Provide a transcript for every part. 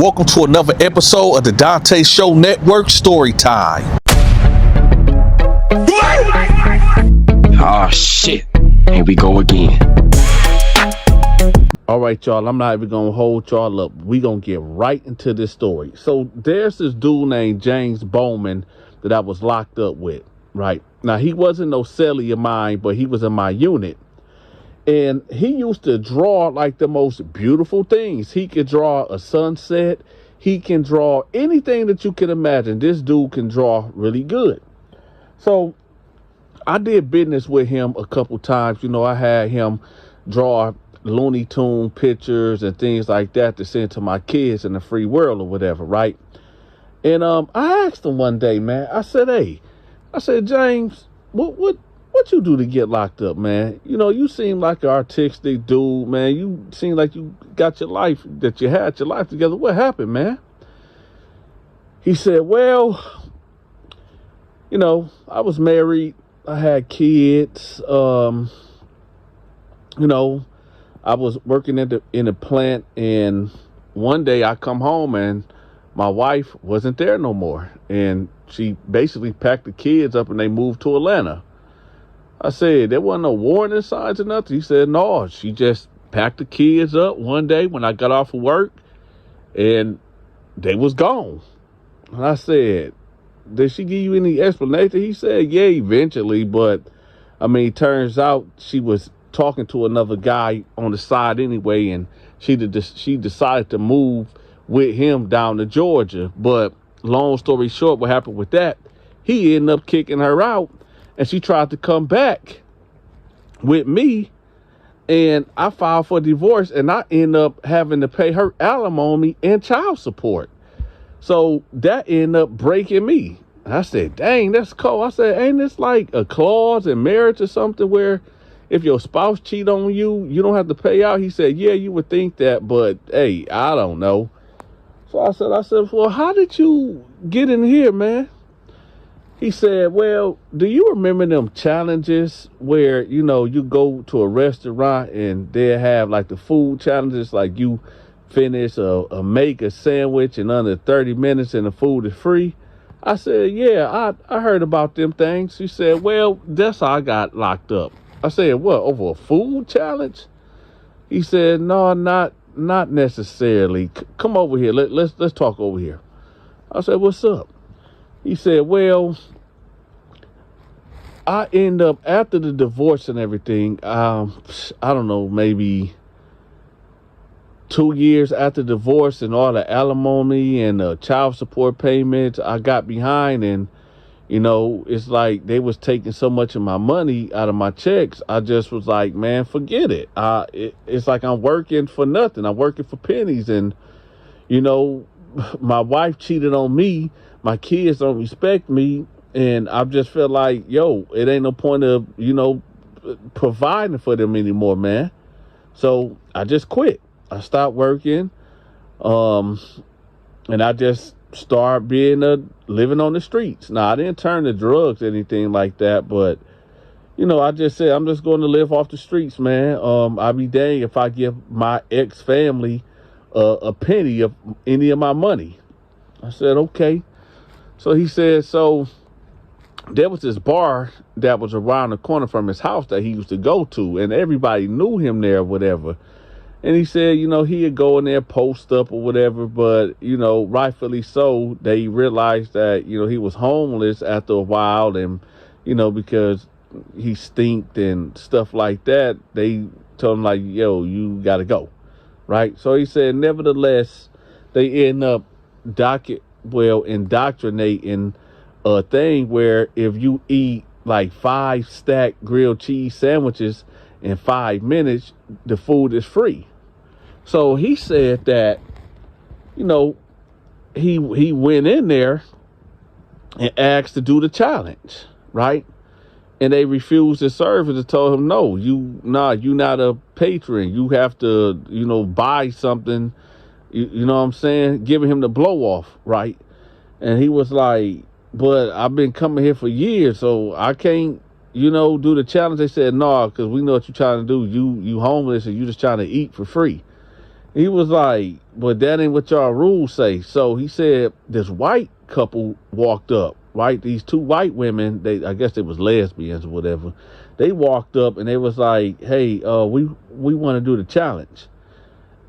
Welcome to another episode of the Donta Show Network Story Time. Oh shit, here we go again. All right, y'all, I'm not even gonna hold y'all up. We gonna get right into this story. So there's this dude named James Bowman that I was locked up with, right? Now, he wasn't no cellie of mine, but he was in my unit. And he used to draw like the most beautiful things. He could draw a sunset. He can draw anything that you can imagine. This dude can draw really good. So I did business with him a couple times. You know, I had him draw Looney Tune pictures and things like that to send to my kids in the free world or whatever, right? And I asked him one day, man, I said, James, what you do to get locked up, man? You know, you seem like an artistic dude, man. You seem like you got your life, that you had your life together. What happened, man? He said, well, you know, I was married. I had kids. You know, I was working in a plant, and one day I come home and my wife wasn't there no more. And she basically packed the kids up and they moved to Atlanta. I said, there wasn't no warning signs or nothing. He said, no, she just packed the kids up one day when I got off of work and they was gone. And I said, did she give you any explanation? He said, yeah, eventually. But I mean, turns out she was talking to another guy on the side anyway. And she decided to move with him down to Georgia. But long story short, what happened with that, he ended up kicking her out. And she tried to come back with me, and I filed for divorce, and I ended up having to pay her alimony and child support. So that ended up breaking me. I said, dang, that's cold. I said, ain't this like a clause in marriage or something where if your spouse cheat on you, you don't have to pay out? He said, yeah, you would think that, but hey, I don't know. So I said, well, how did you get in here, man? He said, well, do you remember them challenges where, you know, you go to a restaurant and they have like the food challenges, like you finish make a sandwich in under 30 minutes and the food is free? I said, yeah, I heard about them things. He said, well, that's how I got locked up. I said, what, over a food challenge? He said, no, not necessarily. Come over here. Let's talk over here. I said, what's up? He said, well, I end up, after the divorce and everything, I don't know, maybe 2 years after divorce and all the alimony and child support payments, I got behind, and, you know, it's like they was taking so much of my money out of my checks. I just was like, man, forget it. It's like I'm working for nothing. I'm working for pennies. And, you know, my wife cheated on me. My kids don't respect me, and I just feel like, yo, it ain't no point of, you know, providing for them anymore, man. So I just quit. I stopped working, and I just started living on the streets. Now, I didn't turn to drugs or anything like that, but, you know, I just said, I'm just going to live off the streets, man. I'll be dang if I give my ex-family a penny of any of my money. I said, okay. So he said, so there was this bar that was around the corner from his house that he used to go to, and everybody knew him there or whatever. And he said, you know, he'd go in there, post up or whatever, but, you know, rightfully so, they realized that, you know, he was homeless after a while, and, you know, because he stinked and stuff like that, they told him, like, yo, you got to go, right? So he said, nevertheless, they end up indoctrinating a thing where if you eat like 5 stacked grilled cheese sandwiches in 5 minutes, the food is free. So he said that, you know, he went in there and asked to do the challenge, right? And they refused to serve it and told him, no, you're not a patron. You have to, you know, buy something. You know what I'm saying? Giving him the blow off, right? And he was like, but I've been coming here for years, so I can't, you know, do the challenge. They said, no, because we know what you're trying to do. You homeless and you just trying to eat for free. He was like, but that ain't what y'all rules say. So he said this white couple walked up, right? These two white women, I guess they was lesbians or whatever. They walked up and they was like, hey, we want to do the challenge.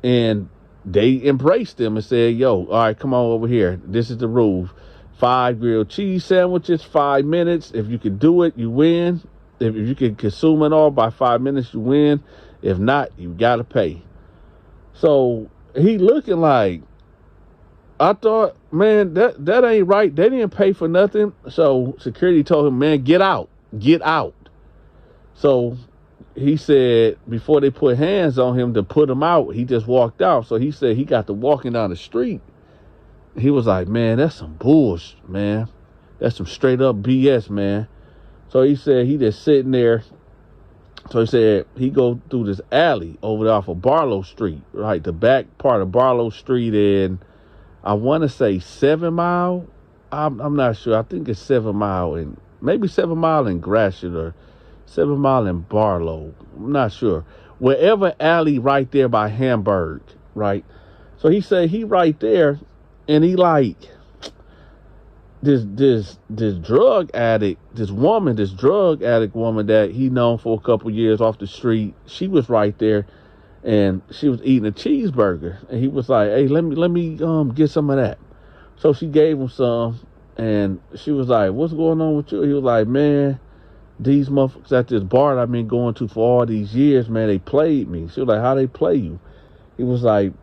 And they embraced them and said, yo, all right, come on over here. This is the rules. 5 grilled cheese sandwiches, 5 minutes. If you can do it, you win. If you can consume it all by 5 minutes, you win. If not, you got to pay. So he looking like, I thought, man, that ain't right. They didn't pay for nothing. So security told him, man, get out. Get out. So he said before they put hands on him to put him out, he just walked out. So he said he got to walking down the street. He was like, man, that's some bullshit, man. That's some straight up BS, man. So he said he just sitting there. So he said he go through this alley over there off of Barlow Street, right? The back part of Barlow Street, and I want to say 7 Mile. I'm not sure. I think it's 7 Mile and maybe 7 Mile in Gratiot or 7 Mile in Barlow. I'm not sure. Wherever alley right there by Hamburg, right? So he said he right there, and he like this drug addict, this drug addict woman that he known for a couple years off the street. She was right there, and she was eating a cheeseburger, and he was like, hey, let me get some of that. So she gave him some, and she was like, what's going on with you? He was like, man, these motherfuckers at this bar that I've been going to for all these years, man, they played me. She was like, how they play you? He was like,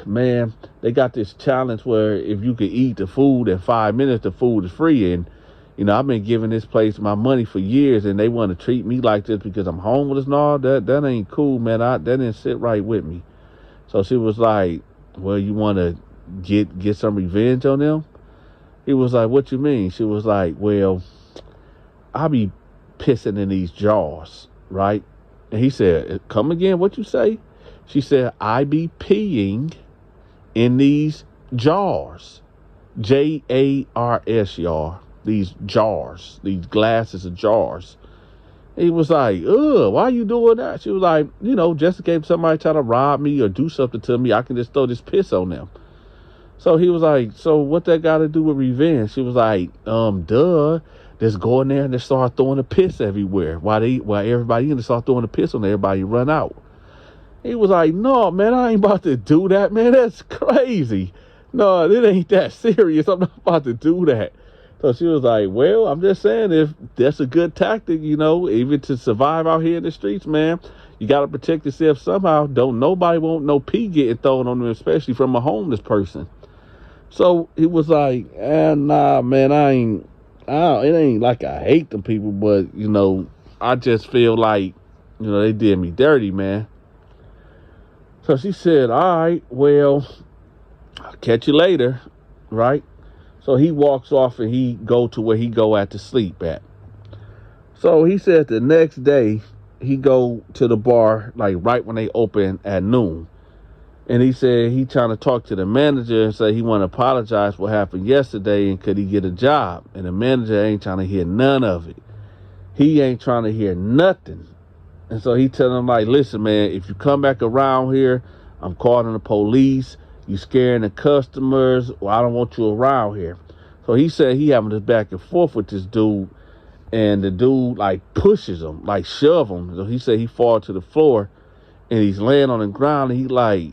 man, they got this challenge where if you could eat the food in 5 minutes, the food is free. And, you know, I've been giving this place my money for years, and they want to treat me like this because I'm homeless and all. That ain't cool, man. That didn't sit right with me. So she was like, well, you want to get some revenge on them? He was like, what you mean? She was like, well, I be pissing in these jars, right? And he said, come again, what you say? She said, I be peeing in these jars. Jars, y'all. These jars. These glasses of jars. He was like, ugh, why you doing that? She was like, you know, just in case somebody try to rob me or do something to me, I can just throw this piss on them. So he was like, so what that got to do with revenge? She was like, duh. Just go in there and just start throwing the piss everywhere. While everybody in there start throwing the piss on everybody, run out. He was like, no, man, I ain't about to do that, man. That's crazy. No, it ain't that serious. I'm not about to do that. So she was like, well, I'm just saying, if that's a good tactic, you know, even to survive out here in the streets, man, you got to protect yourself somehow. Don't nobody want no pee getting thrown on them, especially from a homeless person. So he was like, nah, man, it ain't like I hate them people, but, you know, I just feel like, you know, they did me dirty, man. So she said, all right, well, I'll catch you later, right? So he walks off and he go to where he go at to sleep at. So he said the next day he go to the bar, like right when they open at noon. And he said he trying to talk to the manager and say he want to apologize for what happened yesterday and could he get a job. And the manager ain't trying to hear none of it. He ain't trying to hear nothing. And so he telling him, like, listen, man, if you come back around here, I'm calling the police. You scaring the customers. Well, I don't want you around here. So he said he having this back and forth with this dude. And the dude, like, pushes him, like, shove him. So he said he fall to the floor. And he's laying on the ground. And he like,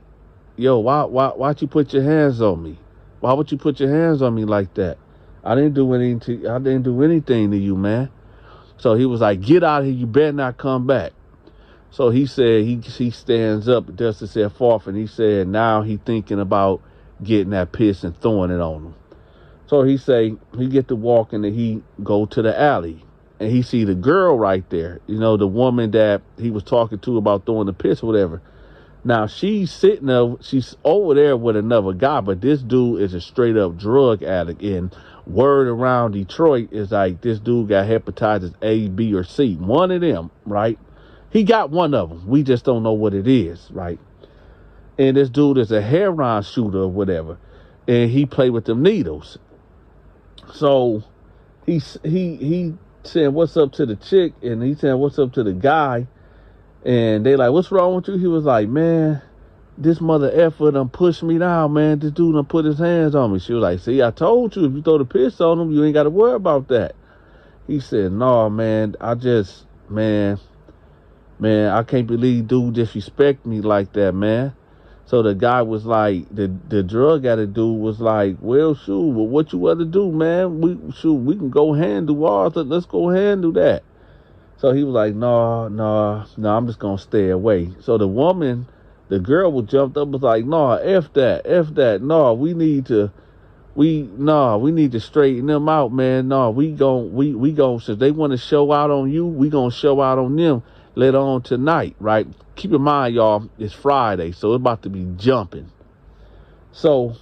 yo, why'd you put your hands on me? Why would you put your hands on me like that? I didn't do anything to you, man. So he was like, get out of here. You better not come back. So he said he stands up, dusts himself off, and he said now he thinking about getting that piss and throwing it on him. So he say he get to walking and he go to the alley. And he see the girl right there, you know, the woman that he was talking to about throwing the piss or whatever. Now she's over there with another guy, but this dude is a straight up drug addict. And word around Detroit is like this dude got hepatitis A, B, or C. One of them, right? He got one of them. We just don't know what it is, right? And this dude is a heroin shooter or whatever. And he played with them needles. So he said, what's up to the chick? And he said, what's up to the guy? And they like, what's wrong with you? He was like, man, this mother effer done pushed me down, man. This dude done put his hands on me. She was like, see, I told you, if you throw the piss on him, you ain't got to worry about that. He said, no, man, man, I can't believe dude disrespect me like that, man. So the guy was like, the drug addict dude was like, well, shoot, well, what you want to do, man? We can go handle ours. Let's go handle that. So he was like, no, I'm just going to stay away. So the girl was jumped up, was like, no, F that. No, we need to straighten them out, man. No, we gon' since they want to show out on you, we gonna show out on them later on tonight, right? Keep in mind, y'all, it's Friday, so it's about to be jumping. So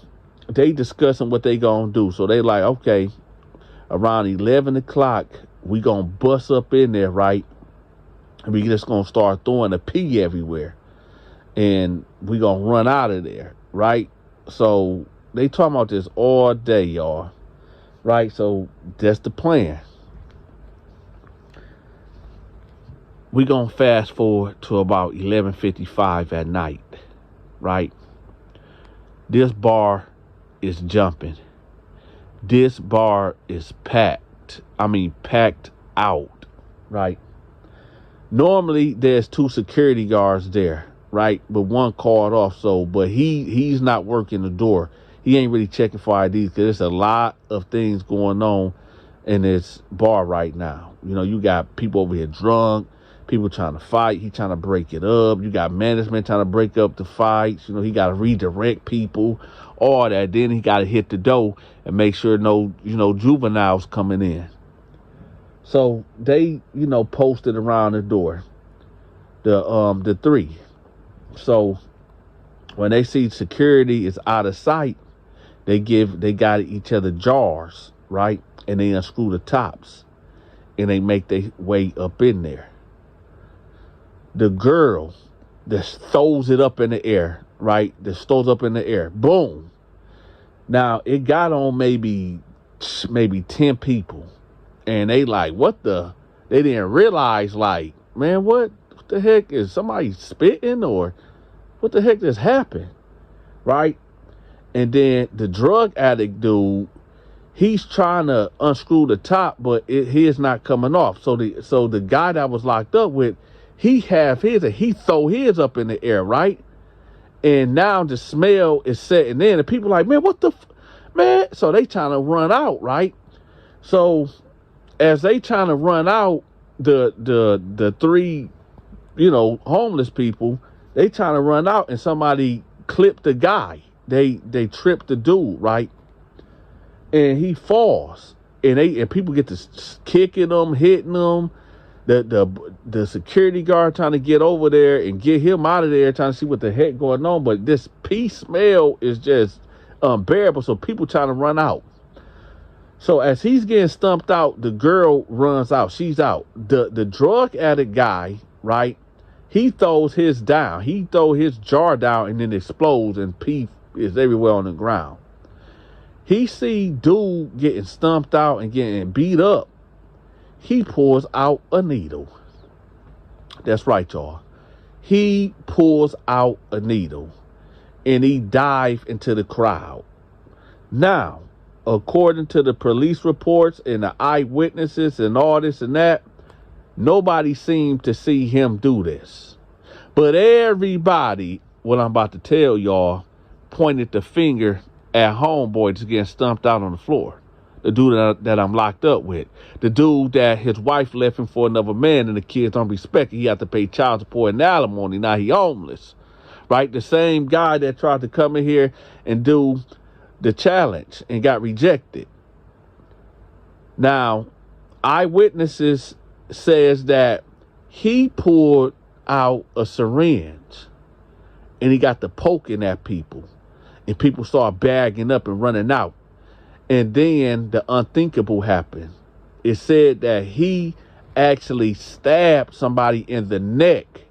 they discussing what they gonna do. So they like, okay, around 11 o'clock, we gonna bust up in there, right? And we just gonna start throwing a pee everywhere. And we gonna run out of there, right? So they talking about this all day, y'all. Right? So that's the plan. We gonna fast forward to about 11:55 at night. Right? This bar is jumping. This bar is packed. I mean, packed out. Right? Normally, there's 2 security guards there. Right? But one called off. So, but he's not working the door. He ain't really checking for IDs because there's a lot of things going on in this bar right now. You know, you got people over here drunk, people trying to fight. He trying to break it up. You got management trying to break up the fights. You know, he got to redirect people, all that. Then he got to hit the door and make sure no, juveniles coming in. So they, posted around the door, the 3. So when they see security is out of sight, they got each other jars, right? And they unscrew the tops and they make their way up in there. The girl just throws it up in the air, right? Just throws up in the air. Boom. Now it got on maybe 10 people. And they like, they didn't realize, like, man, what the heck, is somebody spitting or what the heck just happened? Right? And then the drug addict dude, he's trying to unscrew the top, but his not coming off. So the guy that was locked up with, he have his and he throw his up in the air, right? And now the smell is setting in, and people like, man, what the man? So they trying to run out, right? So as they trying to run out, the 3, homeless people, they trying to run out, and somebody clipped the guy. They tripped the dude, right? And he falls, and people get to kicking him, hitting him. The security guard trying to get over there and get him out of there, trying to see what the heck going on. But this pee smell is just unbearable. So people trying to run out. So as he's getting stumped out, the girl runs out. She's out. The drug addict guy, right? He throws his down. He throw his jar down and then explodes, and pee is everywhere on the ground. He see dude getting stumped out and getting beat up. He pulls out a needle. That's right, y'all. He pulls out a needle and he dives into the crowd. Now, according to the police reports and the eyewitnesses and all this and that, nobody seemed to see him do this. But everybody, what I'm about to tell y'all, pointed the finger at homeboy just getting stumped out on the floor. The dude that I'm locked up with. The dude that his wife left him for another man and the kids don't respect it. He had to pay child support and alimony. Now he homeless. Right? The same guy that tried to come in here and do the challenge and got rejected. Now, eyewitnesses says that he pulled out a syringe and he got to poking at people. And people started bagging up and running out. And then the unthinkable happened. It said that he actually stabbed somebody in the neck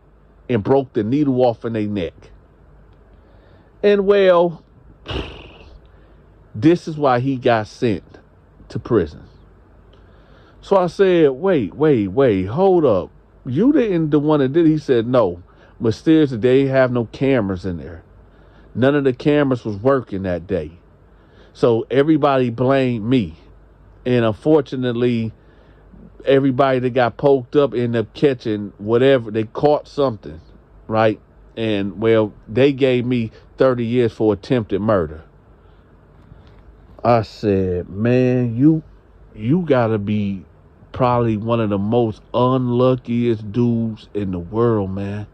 and broke the needle off in their neck. And well, this is why he got sent to prison. So I said, wait, hold up. You didn't the one that did it. He said, no. Mysteriously, they have no cameras in there. None of the cameras was working that day. So everybody blamed me. And unfortunately, everybody that got poked up ended up catching whatever. They caught something, right? And, well, they gave me 30 years for attempted murder. I said, man, you gotta be probably one of the most unluckiest dudes in the world, man.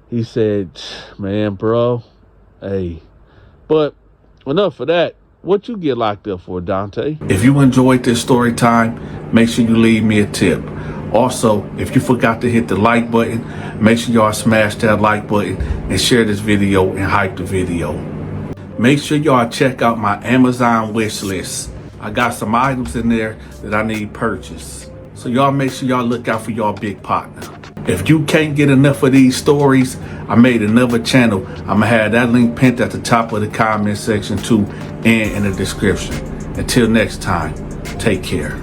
He said, man, bro, hey. But enough of that. What you get locked up for, Donta? If you enjoyed this story time, make sure you leave me a tip. Also, if you forgot to hit the like button, make sure y'all smash that like button and share this video and hype the video. Make sure y'all check out my Amazon wish list. I got some items in there that I need purchased. So y'all make sure y'all look out for y'all big partner. If you can't get enough of these stories, I made another channel. I'm gonna have that link pinned at the top of the comment section too, and in the description. Until next time, take care.